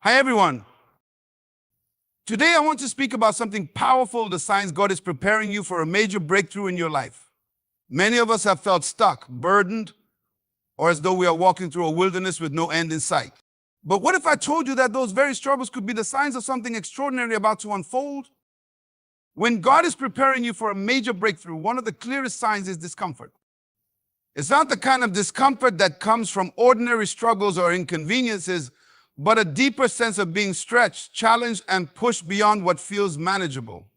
Hi, everyone. Today, I want to speak about something powerful, the signs God is preparing you for a major breakthrough in your life. Many of us have felt stuck, burdened, or as though we are walking through a wilderness with no end in sight. But what if I told you that those very struggles could be the signs of something extraordinary about to unfold? When God is preparing you for a major breakthrough, one of the clearest signs is discomfort. It's not the kind of discomfort that comes from ordinary struggles or inconveniences, but a deeper sense of being stretched, challenged, and pushed beyond what feels manageable.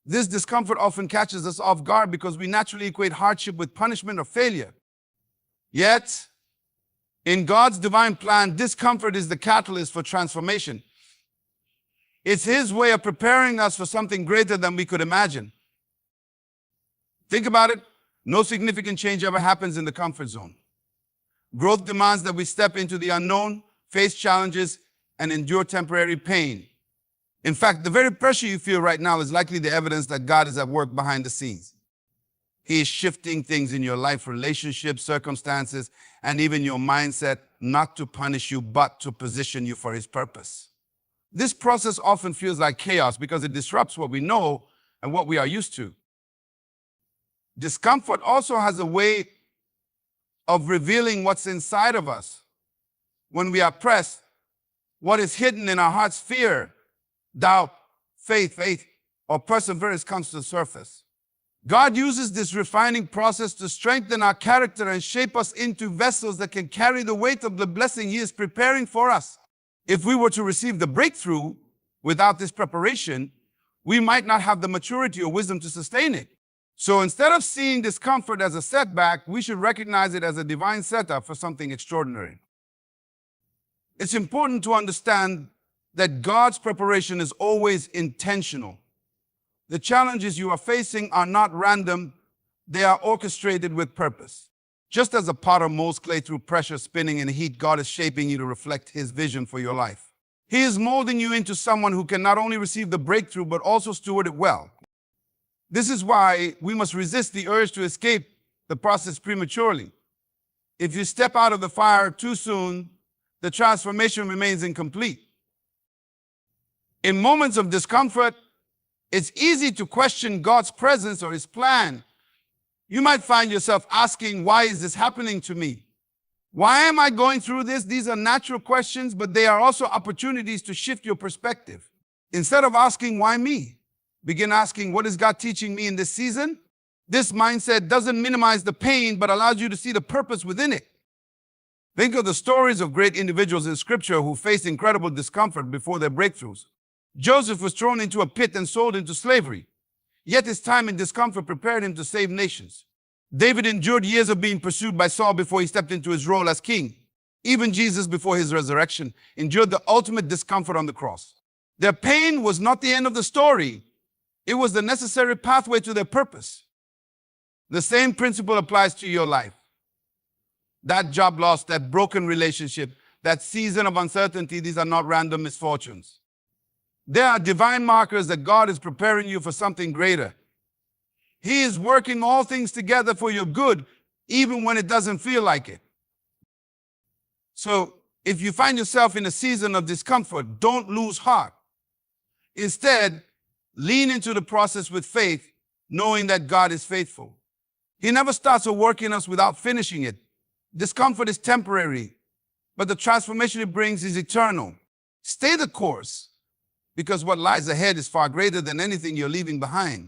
This discomfort often catches us off guard because we naturally equate hardship with punishment or failure. Yet, in God's divine plan, discomfort is the catalyst for transformation. It's His way of preparing us for something greater than we could imagine. Think about it. No significant change ever happens in the comfort zone. Growth demands that we step into the unknown, face challenges, and endure temporary pain. In fact, the very pressure you feel right now is likely the evidence that God is at work behind the scenes. He is shifting things in your life, relationships, circumstances, and even your mindset, not to punish you, but to position you for His purpose. This process often feels like chaos because it disrupts what we know and what we are used to. Discomfort also has a way of revealing what's inside of us. When we are pressed, what is hidden in our hearts, fear, doubt, faith, or perseverance comes to the surface. God uses this refining process to strengthen our character and shape us into vessels that can carry the weight of the blessing He is preparing for us. If we were to receive the breakthrough without this preparation, we might not have the maturity or wisdom to sustain it. So instead of seeing discomfort as a setback, we should recognize it as a divine setup for something extraordinary. It's important to understand that God's preparation is always intentional. The challenges you are facing are not random, they are orchestrated with purpose. Just as a potter molds clay through pressure, spinning, and heat, God is shaping you to reflect His vision for your life. He is molding you into someone who can not only receive the breakthrough, but also steward it well. This is why we must resist the urge to escape the process prematurely. If you step out of the fire too soon, the transformation remains incomplete. In moments of discomfort, it's easy to question God's presence or His plan. You might find yourself asking, why is this happening to me? Why am I going through this? These are natural questions, but they are also opportunities to shift your perspective. Instead of asking, why me? Begin asking, what is God teaching me in this season? This mindset doesn't minimize the pain, but allows you to see the purpose within it. Think of the stories of great individuals in Scripture who faced incredible discomfort before their breakthroughs. Joseph was thrown into a pit and sold into slavery. Yet his time in discomfort prepared him to save nations. David endured years of being pursued by Saul before he stepped into his role as king. Even Jesus, before His resurrection, endured the ultimate discomfort on the cross. Their pain was not the end of the story. It was the necessary pathway to their purpose. The same principle applies to your life. That job loss, that broken relationship, that season of uncertainty, these are not random misfortunes. There are divine markers that God is preparing you for something greater. He is working all things together for your good, even when it doesn't feel like it. So, if you find yourself in a season of discomfort, don't lose heart. Instead, lean into the process with faith, knowing that God is faithful. He never starts a work in us without finishing it. Discomfort is temporary, but the transformation it brings is eternal. Stay the course, because what lies ahead is far greater than anything you're leaving behind.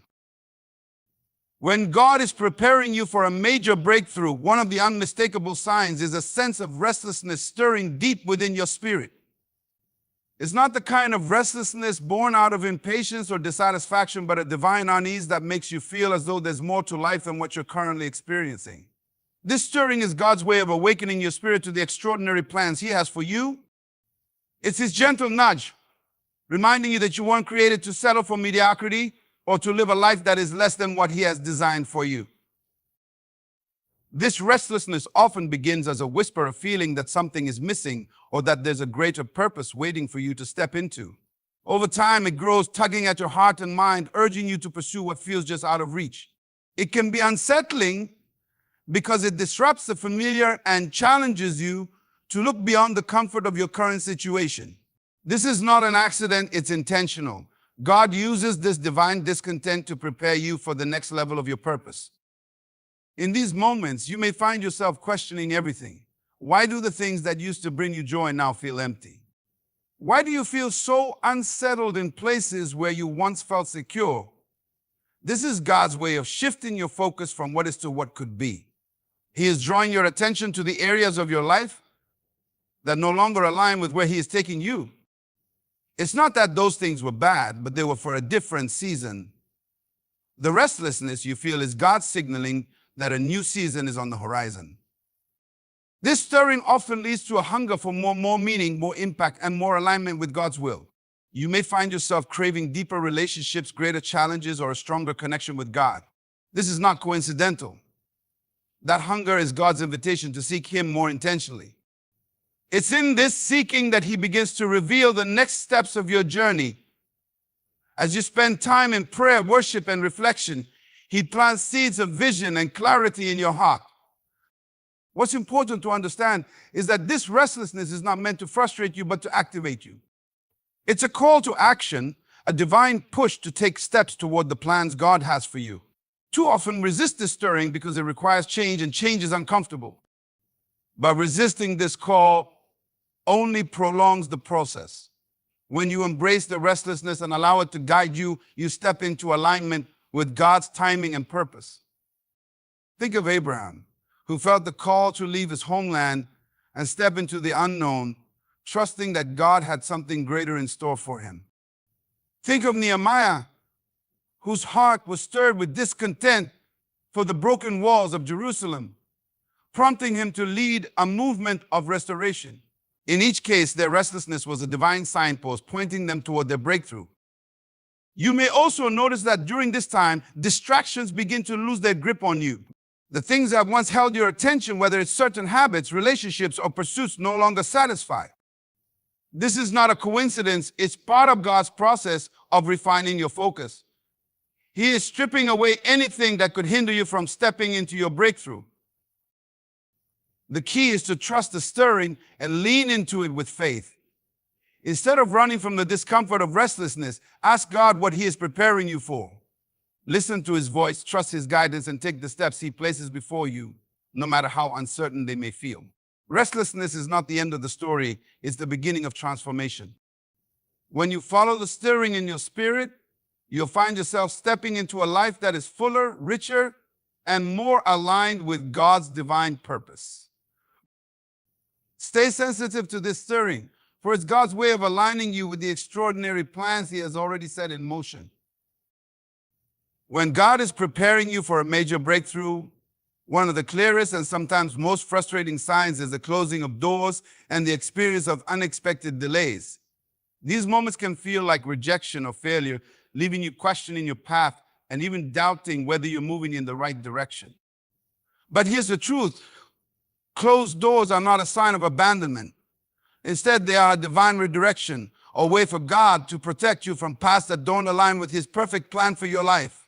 When God is preparing you for a major breakthrough, one of the unmistakable signs is a sense of restlessness stirring deep within your spirit. It's not the kind of restlessness born out of impatience or dissatisfaction, but a divine unease that makes you feel as though there's more to life than what you're currently experiencing. This stirring is God's way of awakening your spirit to the extraordinary plans He has for you. It's His gentle nudge, reminding you that you weren't created to settle for mediocrity or to live a life that is less than what He has designed for you. This restlessness often begins as a whisper of feeling that something is missing or that there's a greater purpose waiting for you to step into. Over time, it grows, tugging at your heart and mind, urging you to pursue what feels just out of reach. It can be unsettling because it disrupts the familiar and challenges you to look beyond the comfort of your current situation. This is not an accident, it's intentional. God uses this divine discontent to prepare you for the next level of your purpose. In these moments, you may find yourself questioning everything. Why do the things that used to bring you joy now feel empty? Why do you feel so unsettled in places where you once felt secure? This is God's way of shifting your focus from what is to what could be. He is drawing your attention to the areas of your life that no longer align with where He is taking you. It's not that those things were bad, but they were for a different season. The restlessness you feel is God signaling that a new season is on the horizon. This stirring often leads to a hunger for more meaning, more impact, and more alignment with God's will. You may find yourself craving deeper relationships, greater challenges, or a stronger connection with God. This is not coincidental. That hunger is God's invitation to seek Him more intentionally. It's in this seeking that He begins to reveal the next steps of your journey. As you spend time in prayer, worship, and reflection, He plants seeds of vision and clarity in your heart. What's important to understand is that this restlessness is not meant to frustrate you, but to activate you. It's a call to action, a divine push to take steps toward the plans God has for you. Too often resist this stirring because it requires change, and change is uncomfortable. But resisting this call only prolongs the process. When you embrace the restlessness and allow it to guide you, you step into alignment with God's timing and purpose. Think of Abraham, who felt the call to leave his homeland and step into the unknown, trusting that God had something greater in store for him. Think of Nehemiah, whose heart was stirred with discontent for the broken walls of Jerusalem, prompting him to lead a movement of restoration. In each case, their restlessness was a divine signpost pointing them toward their breakthrough. You may also notice that during this time, distractions begin to lose their grip on you. The things that once held your attention, whether it's certain habits, relationships, or pursuits, no longer satisfy. This is not a coincidence. It's part of God's process of refining your focus. He is stripping away anything that could hinder you from stepping into your breakthrough. The key is to trust the stirring and lean into it with faith. Instead of running from the discomfort of restlessness, ask God what He is preparing you for. Listen to His voice, trust His guidance, and take the steps He places before you, no matter how uncertain they may feel. Restlessness is not the end of the story, it's the beginning of transformation. When you follow the stirring in your spirit, you'll find yourself stepping into a life that is fuller, richer, and more aligned with God's divine purpose. Stay sensitive to this stirring, for it's God's way of aligning you with the extraordinary plans He has already set in motion. When God is preparing you for a major breakthrough, one of the clearest and sometimes most frustrating signs is the closing of doors and the experience of unexpected delays. These moments can feel like rejection or failure, leaving you questioning your path and even doubting whether you're moving in the right direction. But here's the truth. Closed doors are not a sign of abandonment. Instead, they are a divine redirection, a way for God to protect you from paths that don't align with His perfect plan for your life.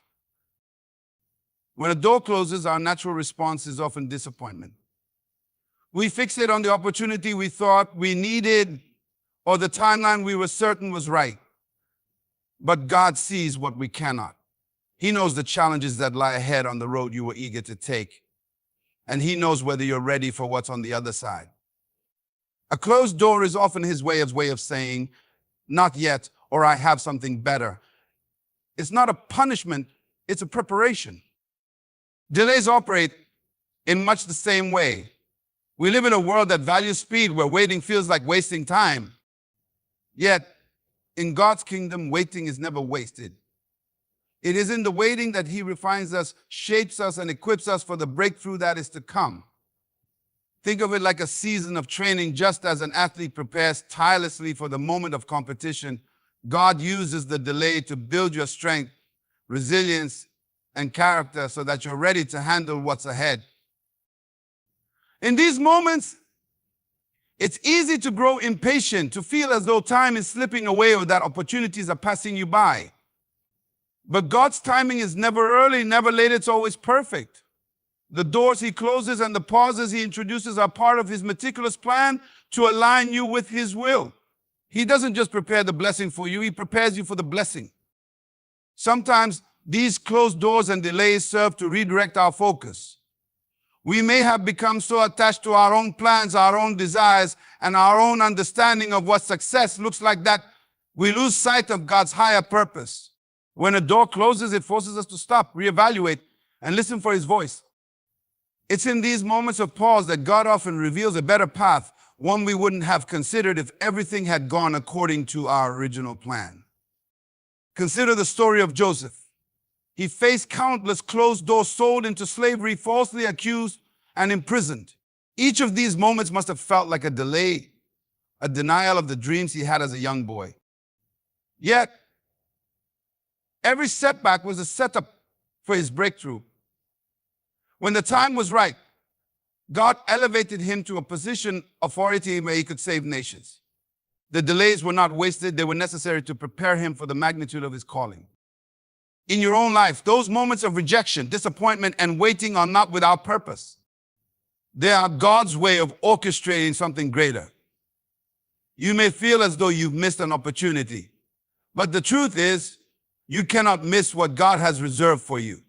When a door closes, our natural response is often disappointment. We fixate on the opportunity we thought we needed or the timeline we were certain was right. But God sees what we cannot. He knows the challenges that lie ahead on the road you were eager to take. And He knows whether you're ready for what's on the other side. A closed door is often His way of saying, not yet, or I have something better. It's not a punishment, it's a preparation. Delays operate in much the same way. We live in a world that values speed, where waiting feels like wasting time. Yet, in God's kingdom, waiting is never wasted. It is in the waiting that He refines us, shapes us, and equips us for the breakthrough that is to come. Think of it like a season of training. Just as an athlete prepares tirelessly for the moment of competition, God uses the delay to build your strength, resilience, and character so that you're ready to handle what's ahead. In these moments, it's easy to grow impatient, to feel as though time is slipping away or that opportunities are passing you by. But God's timing is never early, never late, it's always perfect. The doors He closes and the pauses He introduces are part of His meticulous plan to align you with His will. He doesn't just prepare the blessing for you, he prepares you for the blessing. Sometimes these closed doors and delays serve to redirect our focus. We may have become so attached to our own plans, our own desires, and our own understanding of what success looks like that we lose sight of God's higher purpose. When a door closes, it forces us to stop, reevaluate, and listen for his voice. It's in these moments of pause that God often reveals a better path, one we wouldn't have considered if everything had gone according to our original plan. Consider the story of Joseph. He faced countless closed doors, sold into slavery, falsely accused, and imprisoned. Each of these moments must have felt like a delay, a denial of the dreams he had as a young boy. Yet, every setback was a setup for his breakthrough. When the time was right, God elevated him to a position of authority where he could save nations. The delays were not wasted, they were necessary to prepare him for the magnitude of his calling. In your own life, those moments of rejection, disappointment, and waiting are not without purpose. They are God's way of orchestrating something greater. You may feel as though you've missed an opportunity, but the truth is, you cannot miss what God has reserved for you.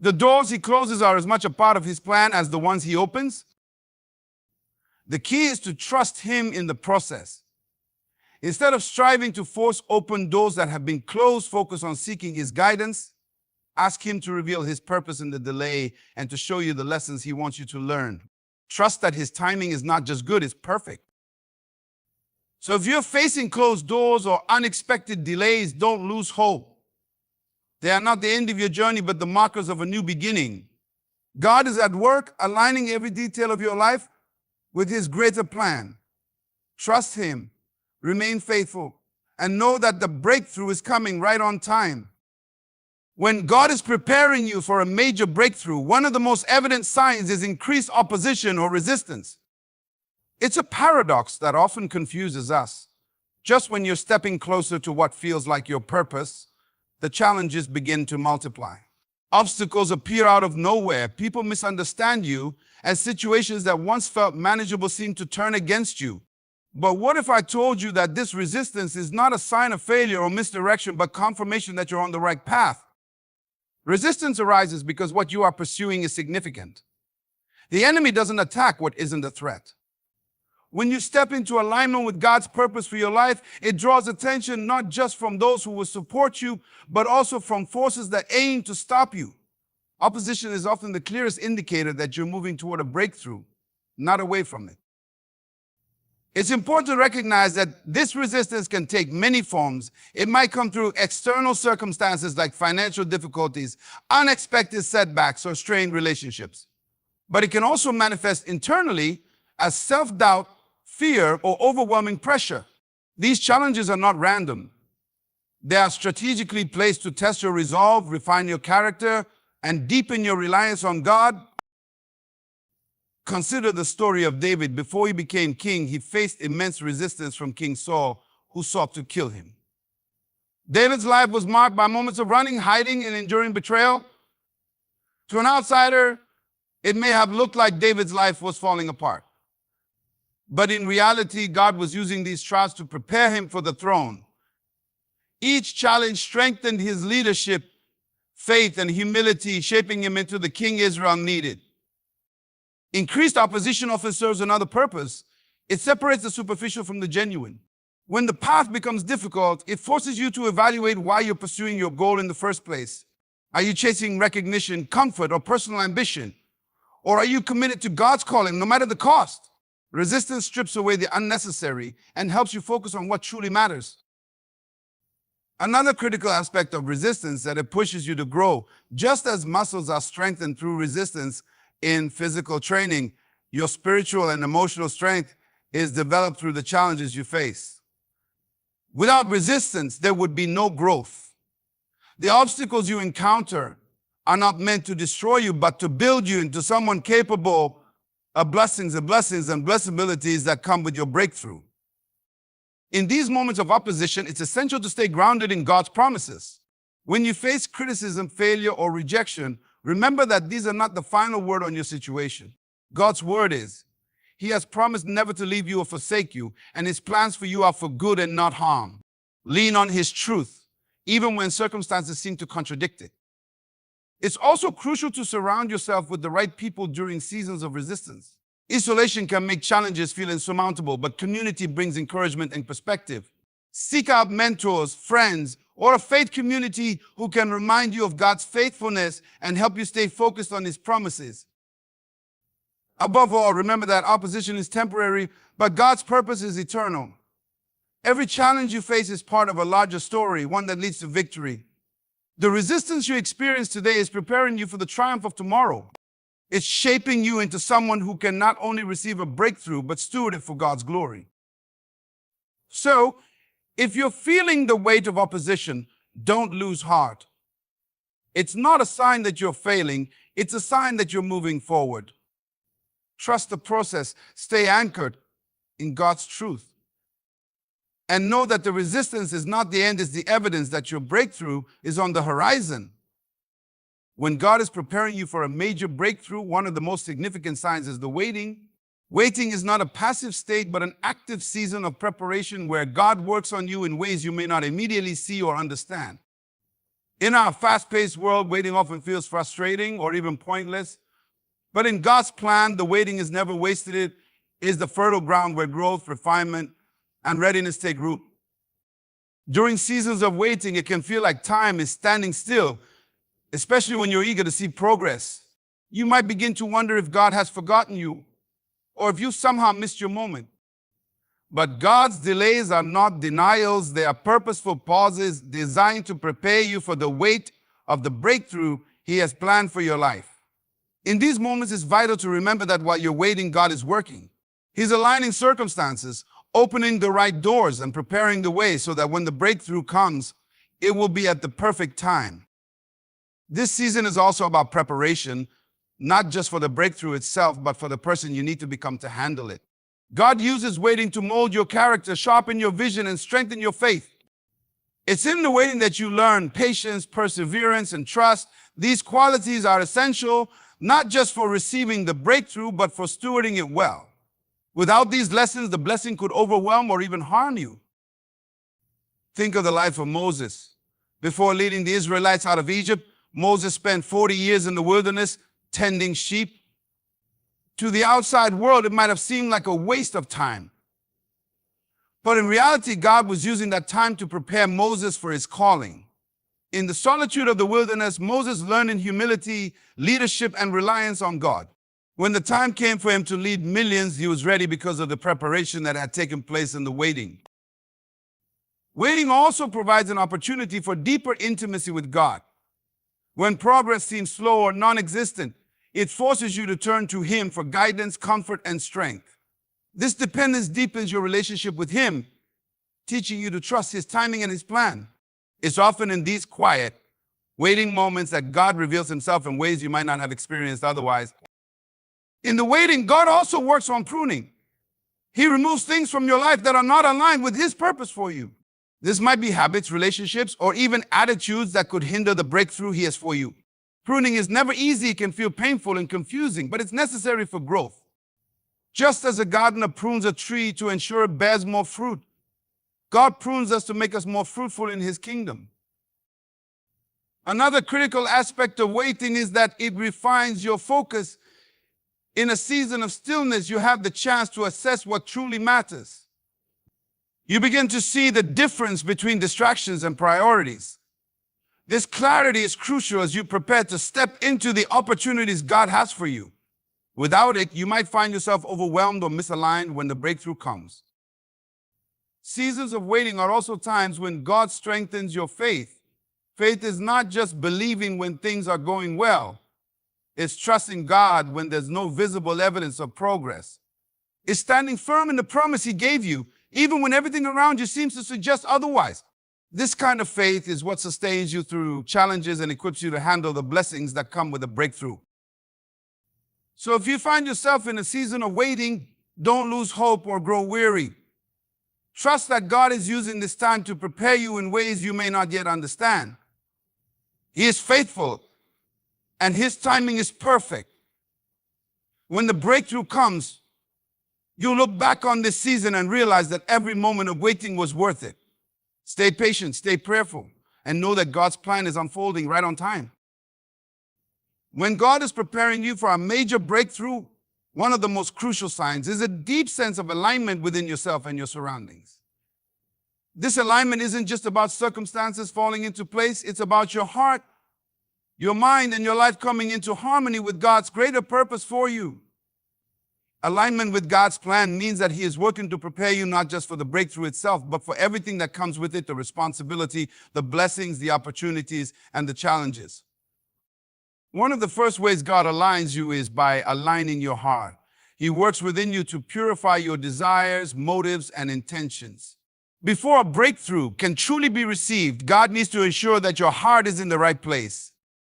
The doors he closes are as much a part of his plan as the ones he opens. The key is to trust him in the process. Instead of striving to force open doors that have been closed, focus on seeking his guidance. Ask him to reveal his purpose in the delay and to show you the lessons he wants you to learn. Trust that his timing is not just good, it's perfect. So if you're facing closed doors or unexpected delays, don't lose hope. They are not the end of your journey, but the markers of a new beginning. God is at work, aligning every detail of your life with his greater plan. Trust him. Remain faithful and know that the breakthrough is coming right on time. When God is preparing you for a major breakthrough, one of the most evident signs is increased opposition or resistance. It's a paradox that often confuses us. Just when you're stepping closer to what feels like your purpose, the challenges begin to multiply. Obstacles appear out of nowhere. People misunderstand you, and situations that once felt manageable seem to turn against you. But what if I told you that this resistance is not a sign of failure or misdirection, but confirmation that you're on the right path? Resistance arises because what you are pursuing is significant. The enemy doesn't attack what isn't a threat. When you step into alignment with God's purpose for your life, it draws attention not just from those who will support you, but also from forces that aim to stop you. Opposition is often the clearest indicator that you're moving toward a breakthrough, not away from it. It's important to recognize that this resistance can take many forms. It might come through external circumstances like financial difficulties, unexpected setbacks, or strained relationships. But it can also manifest internally as self-doubt, fear, or overwhelming pressure. These challenges are not random. They are strategically placed to test your resolve, refine your character, and deepen your reliance on God. Consider the story of David. Before he became king, he faced immense resistance from King Saul, who sought to kill him. David's life was marked by moments of running, hiding, and enduring betrayal. To an outsider, it may have looked like David's life was falling apart. But in reality, God was using these trials to prepare him for the throne. Each challenge strengthened his leadership, faith, and humility, shaping him into the king Israel needed. Increased opposition often serves another purpose. It separates the superficial from the genuine. When the path becomes difficult, it forces you to evaluate why you're pursuing your goal in the first place. Are you chasing recognition, comfort, or personal ambition? Or are you committed to God's calling, no matter the cost? Resistance strips away the unnecessary and helps you focus on what truly matters. Another critical aspect of resistance is that it pushes you to grow. Just as muscles are strengthened through resistance in physical training, your spiritual and emotional strength is developed through the challenges you face. Without resistance, there would be no growth. The obstacles you encounter are not meant to destroy you, but to build you into someone capable of blessings and blessabilities that come with your breakthrough. In these moments of opposition, it's essential to stay grounded in God's promises. When you face criticism, failure, or rejection, remember that these are not the final word on your situation. God's word is. He has promised never to leave you or forsake you, and his plans for you are for good and not harm. Lean on his truth, even when circumstances seem to contradict it. It's also crucial to surround yourself with the right people during seasons of resistance. Isolation can make challenges feel insurmountable, but community brings encouragement and perspective. Seek out mentors, friends, or a faith community who can remind you of God's faithfulness and help you stay focused on his promises. Above all, remember that opposition is temporary, but God's purpose is eternal. Every challenge you face is part of a larger story, one that leads to victory. The resistance you experience today is preparing you for the triumph of tomorrow. It's shaping you into someone who can not only receive a breakthrough, but steward it for God's glory. So, if you're feeling the weight of opposition, don't lose heart. It's not a sign that you're failing, it's a sign that you're moving forward. Trust the process, stay anchored in God's truth. And know that the resistance is not the end, it's the evidence that your breakthrough is on the horizon. When God is preparing you for a major breakthrough, one of the most significant signs is the waiting. Waiting is not a passive state, but an active season of preparation where God works on you in ways you may not immediately see or understand. In our fast-paced world, waiting often feels frustrating or even pointless. But in God's plan, the waiting is never wasted. It is the fertile ground where growth, refinement, and readiness take root. During seasons of waiting, it can feel like time is standing still, especially when you're eager to see progress. You might begin to wonder if God has forgotten you, or if you somehow missed your moment. But God's delays are not denials, they are purposeful pauses designed to prepare you for the weight of the breakthrough he has planned for your life. In these moments, it's vital to remember that while you're waiting, God is working. He's aligning circumstances, opening the right doors, and preparing the way so that when the breakthrough comes, it will be at the perfect time. This season is also about preparation, not just for the breakthrough itself, but for the person you need to become to handle it. God uses waiting to mold your character, sharpen your vision, and strengthen your faith. It's in the waiting that you learn patience, perseverance, and trust. These qualities are essential, not just for receiving the breakthrough, but for stewarding it well. Without these lessons, the blessing could overwhelm or even harm you. Think of the life of Moses. Before leading the Israelites out of Egypt, Moses spent 40 years in the wilderness tending sheep. To the outside world, it might have seemed like a waste of time. But in reality, God was using that time to prepare Moses for his calling. In the solitude of the wilderness, Moses learned in humility, leadership, and reliance on God. When the time came for him to lead millions, he was ready because of the preparation that had taken place in the waiting. Waiting also provides an opportunity for deeper intimacy with God. When progress seems slow or non-existent, it forces you to turn to him for guidance, comfort, and strength. This dependence deepens your relationship with him, teaching you to trust his timing and his plan. It's often in these quiet, waiting moments that God reveals himself in ways you might not have experienced otherwise. In the waiting, God also works on pruning. He removes things from your life that are not aligned with his purpose for you. This might be habits, relationships, or even attitudes that could hinder the breakthrough he has for you. Pruning is never easy, it can feel painful and confusing, but it's necessary for growth. Just as a gardener prunes a tree to ensure it bears more fruit, God prunes us to make us more fruitful in his kingdom. Another critical aspect of waiting is that it refines your focus. In a season of stillness, you have the chance to assess what truly matters. You begin to see the difference between distractions and priorities. This clarity is crucial as you prepare to step into the opportunities God has for you. Without it, you might find yourself overwhelmed or misaligned when the breakthrough comes. Seasons of waiting are also times when God strengthens your faith. Faith is not just believing when things are going well. It's trusting God when there's no visible evidence of progress. It's standing firm in the promise he gave you, even when everything around you seems to suggest otherwise. This kind of faith is what sustains you through challenges and equips you to handle the blessings that come with a breakthrough. So if you find yourself in a season of waiting, don't lose hope or grow weary. Trust that God is using this time to prepare you in ways you may not yet understand. He is faithful, and his timing is perfect. When the breakthrough comes, You'll look back on this season and realize that every moment of waiting was worth it. Stay patient, stay prayerful, and know that God's plan is unfolding right on time. When God is preparing you for a major breakthrough, one of the most crucial signs is a deep sense of alignment within yourself and your surroundings. This alignment isn't just about circumstances falling into place, it's about your heart, your mind, and your life coming into harmony with God's greater purpose for you. Alignment with God's plan means that He is working to prepare you not just for the breakthrough itself, but for everything that comes with it, the responsibility, the blessings, the opportunities, and the challenges. One of the first ways God aligns you is by aligning your heart. He works within you to purify your desires, motives, and intentions. Before a breakthrough can truly be received, God needs to ensure that your heart is in the right place.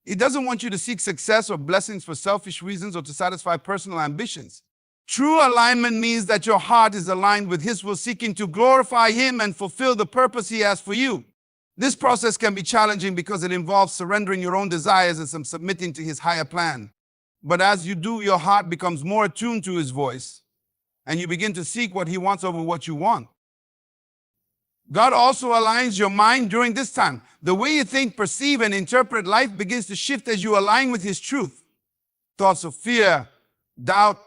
He doesn't want you to seek success or blessings for selfish reasons or to satisfy personal ambitions. True alignment means that your heart is aligned with His will, seeking to glorify Him and fulfill the purpose He has for you. This process can be challenging because it involves surrendering your own desires and some submitting to His higher plan. But as you do, your heart becomes more attuned to His voice, and you begin to seek what He wants over what you want. God also aligns your mind during this time. The way you think, perceive, and interpret life begins to shift as you align with His truth. Thoughts of fear, doubt,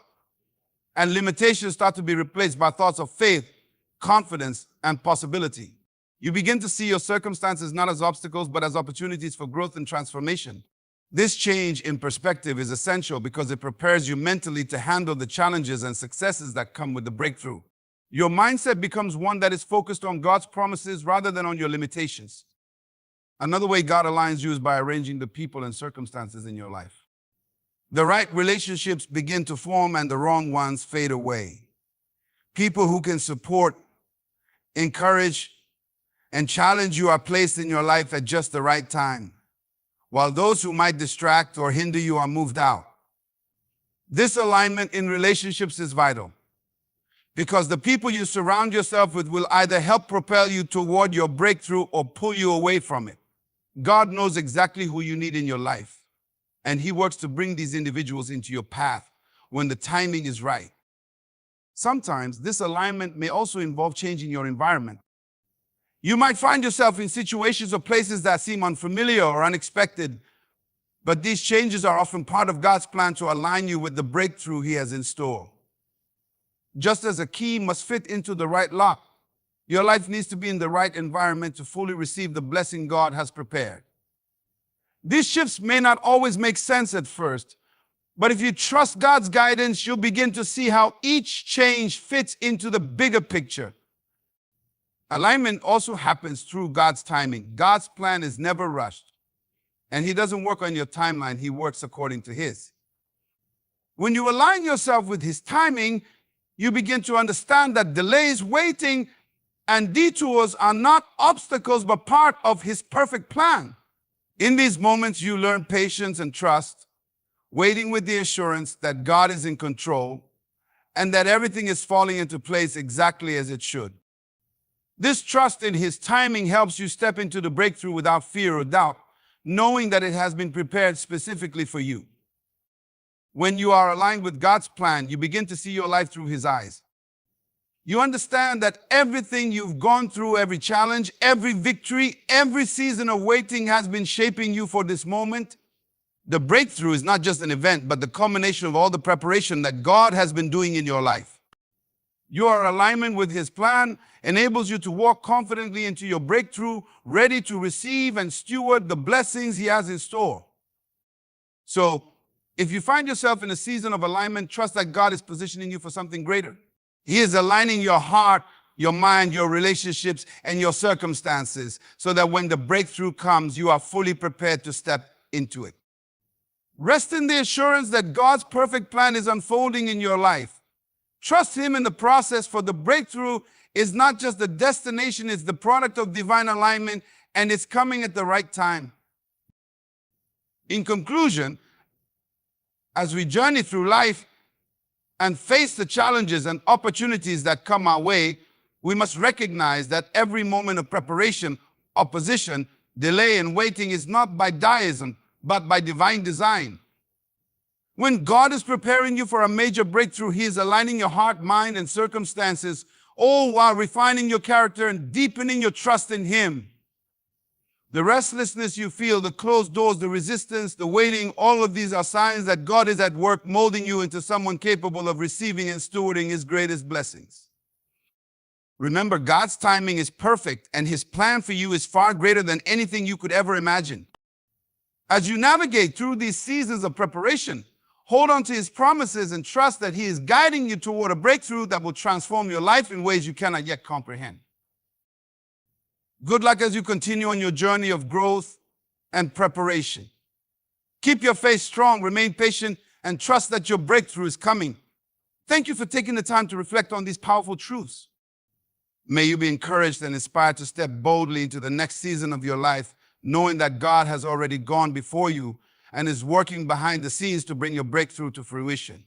and limitations start to be replaced by thoughts of faith, confidence, and possibility. You begin to see your circumstances not as obstacles, but as opportunities for growth and transformation. This change in perspective is essential because it prepares you mentally to handle the challenges and successes that come with the breakthrough. Your mindset becomes one that is focused on God's promises rather than on your limitations. Another way God aligns you is by arranging the people and circumstances in your life. The right relationships begin to form and the wrong ones fade away. People who can support, encourage, and challenge you are placed in your life at just the right time, while those who might distract or hinder you are moved out. This alignment in relationships is vital because the people you surround yourself with will either help propel you toward your breakthrough or pull you away from it. God knows exactly who you need in your life, and He works to bring these individuals into your path when the timing is right. Sometimes this alignment may also involve changing your environment. You might find yourself in situations or places that seem unfamiliar or unexpected, but these changes are often part of God's plan to align you with the breakthrough He has in store. Just as a key must fit into the right lock, your life needs to be in the right environment to fully receive the blessing God has prepared. These shifts may not always make sense at first, but if you trust God's guidance, you'll begin to see how each change fits into the bigger picture. Alignment also happens through God's timing. God's plan is never rushed, and He doesn't work on your timeline. He works according to His. When you align yourself with His timing, you begin to understand that delays, waiting, and detours are not obstacles, but part of His perfect plan. In these moments, you learn patience and trust, waiting with the assurance that God is in control and that everything is falling into place exactly as it should. This trust in His timing helps you step into the breakthrough without fear or doubt, knowing that it has been prepared specifically for you. When you are aligned with God's plan, you begin to see your life through His eyes. You understand that everything you've gone through, every challenge, every victory, every season of waiting has been shaping you for this moment. The breakthrough is not just an event, but the culmination of all the preparation that God has been doing in your life. Your alignment with His plan enables you to walk confidently into your breakthrough, ready to receive and steward the blessings He has in store. So, if you find yourself in a season of alignment, trust that God is positioning you for something greater. He is aligning your heart, your mind, your relationships, and your circumstances so that when the breakthrough comes, you are fully prepared to step into it. Rest in the assurance that God's perfect plan is unfolding in your life. Trust Him in the process, for the breakthrough is not just the destination, it's the product of divine alignment, and it's coming at the right time. In conclusion, as we journey through life and face the challenges and opportunities that come our way, we must recognize that every moment of preparation, opposition, delay, and waiting is not by deism, but by divine design. When God is preparing you for a major breakthrough, He is aligning your heart, mind, and circumstances, all while refining your character and deepening your trust in Him. The restlessness you feel, the closed doors, the resistance, the waiting, all of these are signs that God is at work molding you into someone capable of receiving and stewarding His greatest blessings. Remember, God's timing is perfect, and His plan for you is far greater than anything you could ever imagine. As you navigate through these seasons of preparation, hold on to His promises and trust that He is guiding you toward a breakthrough that will transform your life in ways you cannot yet comprehend. Good luck as you continue on your journey of growth and preparation. Keep your faith strong, remain patient, and trust that your breakthrough is coming. Thank you for taking the time to reflect on these powerful truths. May you be encouraged and inspired to step boldly into the next season of your life, knowing that God has already gone before you and is working behind the scenes to bring your breakthrough to fruition.